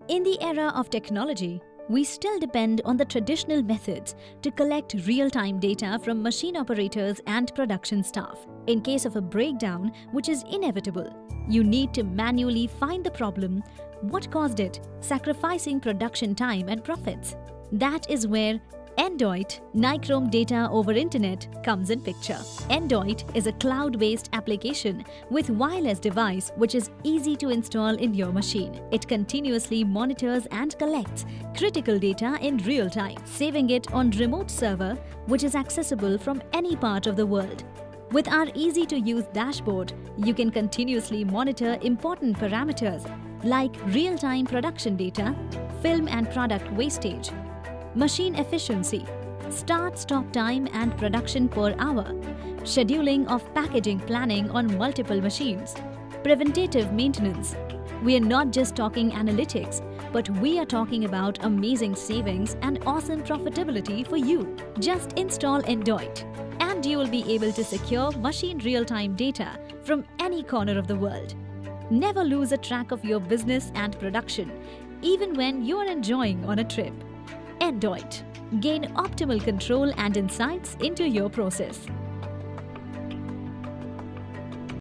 In the era of technology, we still depend on the traditional methods to collect real-time data from machine operators and production staff. In case of a breakdown, which is inevitable, you need to manually find the problem, what caused it, sacrificing production time and profits. That is where NDOIT, Nichrome Data Over Internet, comes in picture. NDOIT is a cloud-based application with wireless device which is easy to install in your machine. It continuously monitors and collects critical data in real time, saving it on remote server which is accessible from any part of the world. With our easy-to-use dashboard, you can continuously monitor important parameters like real-time production data, film and product wastage, machine efficiency, start-stop time and production per hour, scheduling of packaging planning on multiple machines, preventative maintenance. We are not just talking analytics, but we are talking about amazing savings and awesome profitability for you. Just install NDOIT and you will be able to secure machine real-time data from any corner of the world. Never lose a track of your business and production, even when you are enjoying on a trip. NDOIT. Gain optimal control and insights into your process.